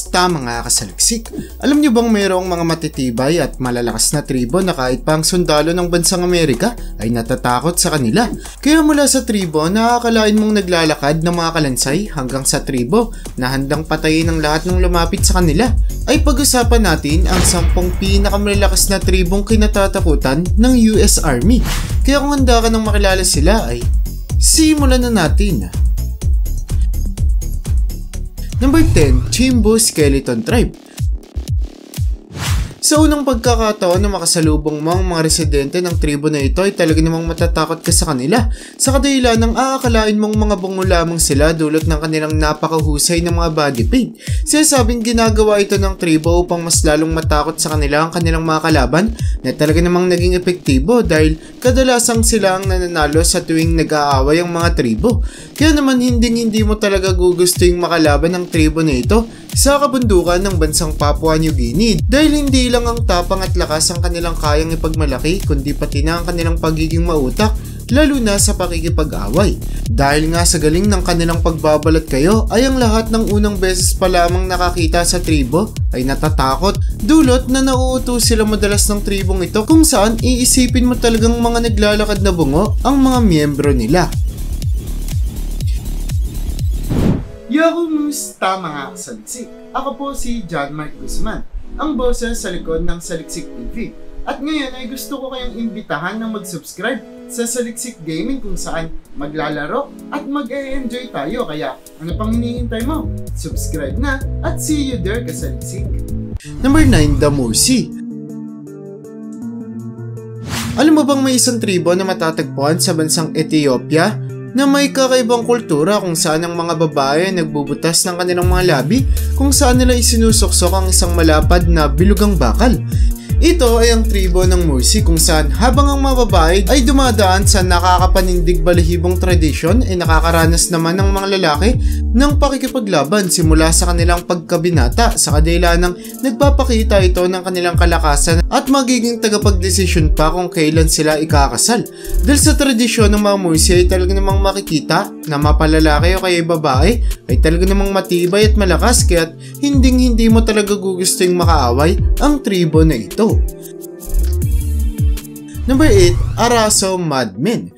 Kumusta mga kasaliksik? Alam niyo bang mayroong mga matitibay at malalakas na tribo na kahit pang sundalo ng bansang Amerika ay natatakot sa kanila? Kaya mula sa tribo, nakakalain mong naglalakad ng mga kalansay hanggang sa tribo na handang patayin ang lahat ng lumapit sa kanila. Ay pag-usapan natin ang 10 pinakamalakas na tribong kinatatakutan ng US Army. Kaya kung handa ka nang makilala sila ay simulan na natin. Number 10, Chimbu Skeleton Tribe. Sa unang pagkakataon na makasalubong mo ang mga residente ng tribo na ito ay talaga namang matatakot ka sa kanila sa kadahilan ng aakalain mong mga bungo lamang sila dulot ng kanilang napakahusay ng mga body paint. Sinasabing ginagawa ito ng tribo upang mas lalong matakot sa kanila ang kanilang mga kalaban na talaga namang naging epektibo dahil kadalasang sila ang nananalo sa tuwing nag-aaway ang mga tribo. Kaya naman hindi mo talaga gugustuhin makalaban ng tribo na ito sa kabundukan ng bansang Papua New Guinea dahil hindi lang ang tapang at lakas ang kanilang kayang ipagmalaki kundi pati na ang kanilang pagiging mautak lalo na sa pakikipag-away. Dahil nga sa galing ng kanilang pagbabalat kayo ay ang lahat ng unang beses pa lamang nakakita sa tribo ay natatakot dulot na nauuto sila madalas ng tribong ito kung saan iisipin mo talagang mga naglalakad na bungo ang mga miyembro nila. Kumusta mga kasaliksik? Ako po si John Mark Guzman, ang boses sa likod ng Saliksik TV. At ngayon ay gusto ko kayong imbitahan na mag-subscribe sa Saliksik Gaming kung saan maglalaro at mag-e-enjoy tayo. Kaya ano pang hinihintay mo? Subscribe na at see you there kasaliksik. Number 9, The Mursi. Alam mo bang may isang tribo na matatagpuan sa bansang Ethiopia na may kakaibang kultura kung saan ang mga babae nagbubutas ng kanilang mga labi kung saan nila isinusuksok ang isang malapad na bilugang bakal. Ito ay ang tribo ng Mursi kung saan habang ang mga babae ay dumadaan sa nakakapanindig balahibong tradisyon ay nakakaranas naman ng mga lalaki ng pakikipaglaban simula sa kanilang pagkabinata sa kadahilan ng nagpapakita ito ng kanilang kalakasan at magiging tagapagdesisyon pa kung kailan sila ikakasal. Dahil sa tradisyon ng mga Mursi ay talaga namang makikita na mapalalaki o kaya babae ay talaga namang matibay at malakas kaya't hindi mo talaga gugustuhin makaaway ang tribo na ito. Number 8, Araso Madmen.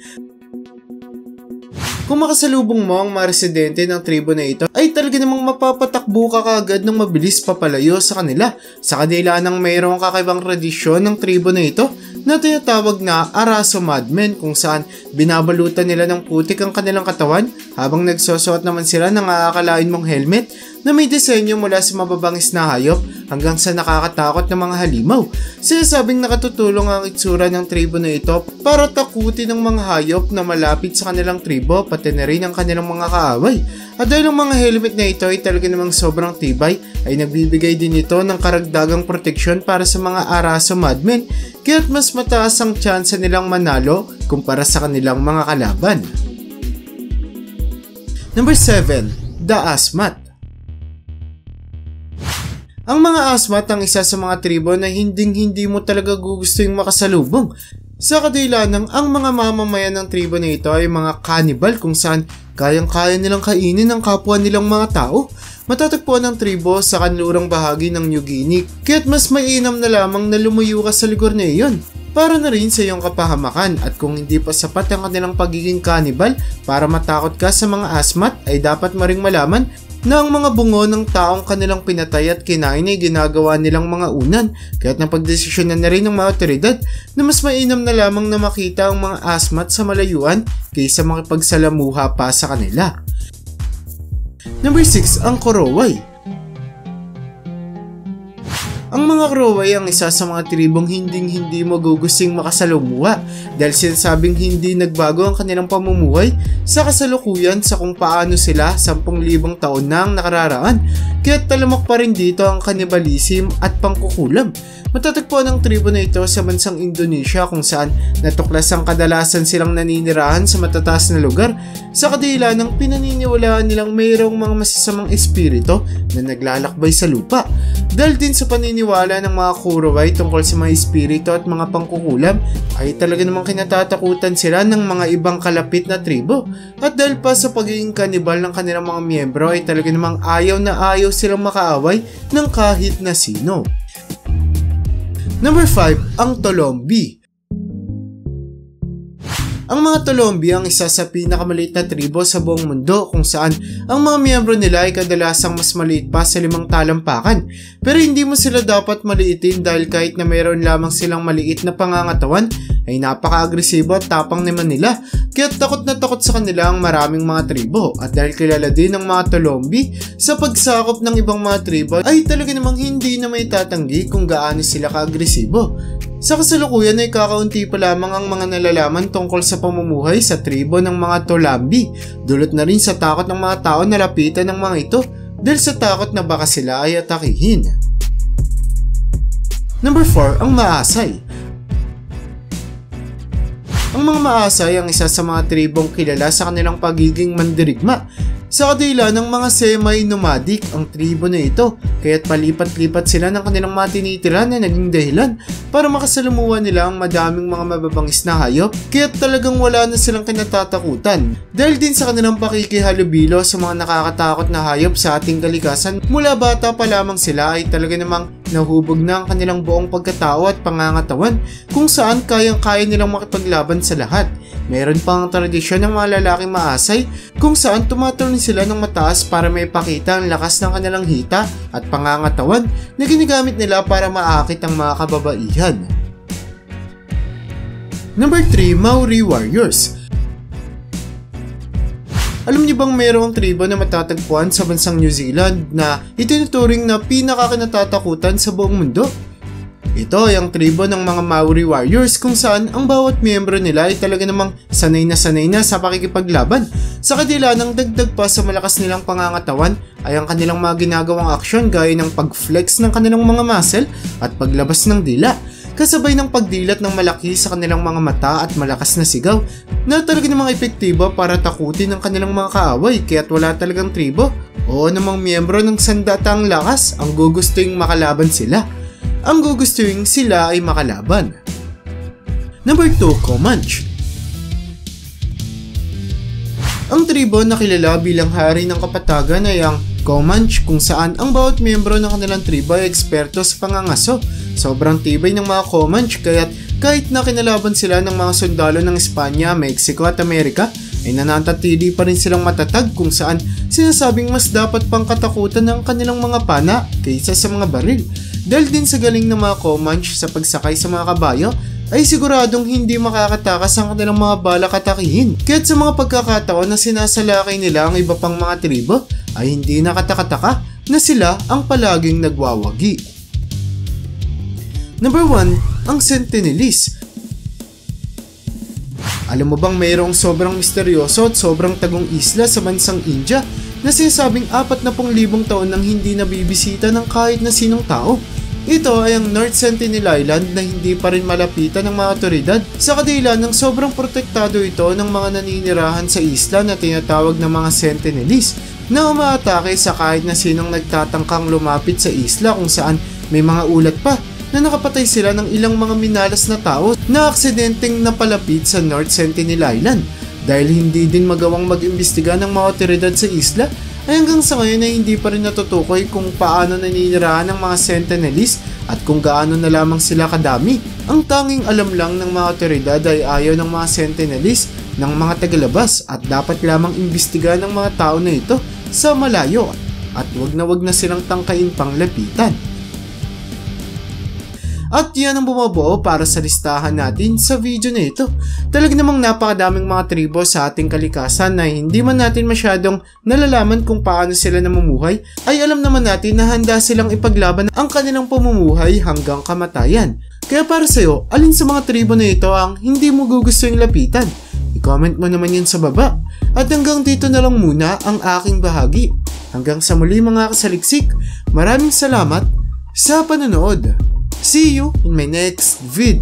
Kung makasalubong mo ang mga residente ng tribo na ito ay talaga namang mapapatakbo ka kaagad ng mabilis papalayo sa kanila sa kadahilan ng mayroong kakaibang tradisyon ng tribo na ito na tinatawag na Araso Madmen kung saan binabalutan nila ng putik ang kanilang katawan habang nagsusuot naman sila ng aakalain mong helmet na may disenyo mula sa mababangis na hayop hanggang sa nakakatakot na mga halimaw. Sinasabing nakatutulong ang itsura ng tribo na ito para takutin ng mga hayop na malapit sa kanilang tribo pati na rin ang kanilang mga kaaway. At dahil ang mga helmet na ito ay talaga namang sobrang tibay ay nagbibigay din ito ng karagdagang proteksyon para sa mga Araso Madmen kaya't mas mataas ang tsansa nilang manalo kumpara sa kanilang mga kalaban. Number 7, The Asmat. Ang mga Asmat ang isa sa mga tribo na hindi mo talaga gugustuhin makasalubong sa kadahilan ng ang mga mamamayan ng tribo na ito ay mga cannibal kung saan kayang-kaya nilang kainin ang kapwa nilang mga tao. Matatagpuan ng tribo sa kanlurang bahagi ng New Guinea kaya't mas mainam na lamang na lumayo ka sa lugar na iyon para na rin sa iyong kapahamakan at kung hindi pa sapat ang kanilang pagiging cannibal para matakot ka sa mga Asmat ay dapat mo ring malaman na ang mga bungo ng taong kanilang pinatay at kinain ay ginagawa nilang mga unan kaya't napagdesisyonan na rin ng mga otoridad na mas mainam na lamang na makita ang mga Asmat sa malayuan kaysa makipagsalamuha pa sa kanila. Number 6, ang Koroway. Ang mga Koroway ang isa sa mga tribong hindi mo gugusting makasalumuha dahil sinasabing hindi nagbago ang kanilang pamumuhay sa kasalukuyan sa kung paano sila 10,000 taon na ang nakararaan kaya talamak pa rin dito ang kannibalism at pangkukulam. Matatagpuan ang tribo na ito sa bansang Indonesia kung saan natuklas ang kadalasan silang naninirahan sa matataas na lugar sa kadahilan ng pinaniniwalaan nilang mayroong mga masasamang espiritu na naglalakbay sa lupa. Dahil din sa paniniwala ng mga Kuroy tungkol sa mga espiritu at mga pangkukulam, ay talaga namang kinatatakutan sila ng mga ibang kalapit na tribo. At dahil pa sa pagiging kanibal ng kanilang mga miyembro ay talaga namang ayaw na ayaw silang makaaway ng kahit na sino. Number 5, ang Tolombi. Ang mga Tolombi ang isa sa pinakamaliit na tribo sa buong mundo kung saan ang mga miyembro nila ay kadalasang mas maliit pa sa 5 talampakan. Pero hindi mo sila dapat maliitin dahil kahit na mayroon lamang silang maliit na pangangatawan ay napaka-agresibo at tapang naman nila. Kaya takot na takot sa kanila ang maraming mga tribo. At dahil kilala din ng mga Tolombi sa pagsakop ng ibang mga tribo ay talaga namang hindi na may tatanggi kung gaano sila ka-agresibo. Sa kasalukuyan ay kakaunti pa lamang ang mga nalalaman tungkol sa pamumuhay sa tribo ng mga Tolombi, dulot na rin sa takot ng mga tao na lapitan ng mga ito dahil sa takot na baka sila ay atakihin. Number 4, ang Maasai. Ang mga Maasai ang isa sa mga tribong kilala sa kanilang pagiging mandirigma. Sa kadahilan ng mga semi-nomadic ang tribo na ito, kaya't palipat-lipat sila ng kanilang mga tinitira na naging dahilan para makasalumuhan nila ang madaming mga mababangis na hayop, kaya't talagang wala na silang kinatatakutan. Dahil din sa kanilang pakikihalubilo sa mga nakakatakot na hayop sa ating kalikasan, mula bata pa lamang sila ay talaga namang nahubog na ang kanilang buong pagkatao at pangangatawan kung saan kayang-kaya nilang makipaglaban sa lahat. Meron pang tradisyon ng mga lalaking Maasai kung saan tumatalon sila ng mataas para may pakita ang lakas ng kanilang hita at pangangatawan na ginagamit nila para maakit ang mga kababaihan. Number 3, Maori Warriors. Alam niyo bang mayroong tribo na matatagpuan sa bansang New Zealand na itinuturing na pinakakinatatakutan sa buong mundo? Ito ay ang tribo ng mga Maori Warriors kung saan ang bawat miyembro nila ay talaga namang sanay na sa pakikipaglaban. Sa kadila ng dagdag pa sa malakas nilang pangangatawan ay ang kanilang mga ginagawang aksyon gaya ng pag-flex ng kanilang mga muscle at paglabas ng dila, kasabay ng pagdilat ng malaki sa kanilang mga mata at malakas na sigaw na talaga namang epektibo para takutin ang kanilang mga kaaway, kaya't wala talagang tribo o namang miyembro ng sandatang lakas ang gugustuing makalaban sila. Ang gugustuing sila ay makalaban. Number 2, Comanche. Ang tribo na kilala bilang hari ng kapatagan ay ang Comanche kung saan ang bawat miyembro ng kanilang tribo ay eksperto sa pangangaso. Sobrang tibay ng mga Comanche kaya't kahit na kinalaban sila ng mga sundalo ng Espanya, Mexico at Amerika ay nananatili pa rin silang matatag kung saan sinasabing mas dapat pang katakutan ng kanilang mga pana kaysa sa mga baril. Dahil din sa galing ng mga Comanche sa pagsakay sa mga kabayo, ay siguradong hindi makakatakas ang kanilang mga balak atakihin. Kaya't sa mga pagkakataon na sinasalakay nila ang iba pang mga tribo, ay hindi nakataka-taka na sila ang palaging nagwawagi. Number 1, ang Sentinelese. Alam mo bang mayroong sobrang misteryoso at sobrang tagong isla sa bansang India na sinasabing 40,000 taon nang hindi nabibisita ng kahit na sinong tao? Ito ay ang North Sentinel Island na hindi pa rin malapitan ng mga otoridad sa kadahilan ng sobrang protektado ito ng mga naninirahan sa isla na tinatawag na mga Sentinelese na umaatake sa kahit na sinong nagtatangkang lumapit sa isla kung saan may mga ulat pa na nakapatay sila ng ilang mga minalas na tao na aksidenteng napalapit sa North Sentinel Island. Dahil hindi din magawang mag-imbestiga ng mga otoridad sa isla, ay hanggang sa ngayon ay hindi pa rin natutukoy kung paano naninirahan ng mga Sentinelese at kung gaano na lamang sila kadami. Ang tanging alam lang ng mga otoridad ay ayaw ng mga Sentinelese ng mga tagalabas at dapat lamang imbestiga ng mga tao na ito sa malayo at wag na silang tangkain pang lapitan. At yan ang bumubuo para sa listahan natin sa video na ito. Talaga namang napakadaming mga tribo sa ating kalikasan na hindi man natin masyadong nalalaman kung paano sila namumuhay, ay alam naman natin na handa silang ipaglaban ang kanilang pamumuhay hanggang kamatayan. Kaya para sa'yo, alin sa mga tribo na ito ang hindi mo gugustuhin lapitan? I-comment mo naman yan sa baba. At hanggang dito na lang muna ang aking bahagi. Hanggang sa muli mga kasaliksik, maraming salamat sa panonood. See you in my next vid.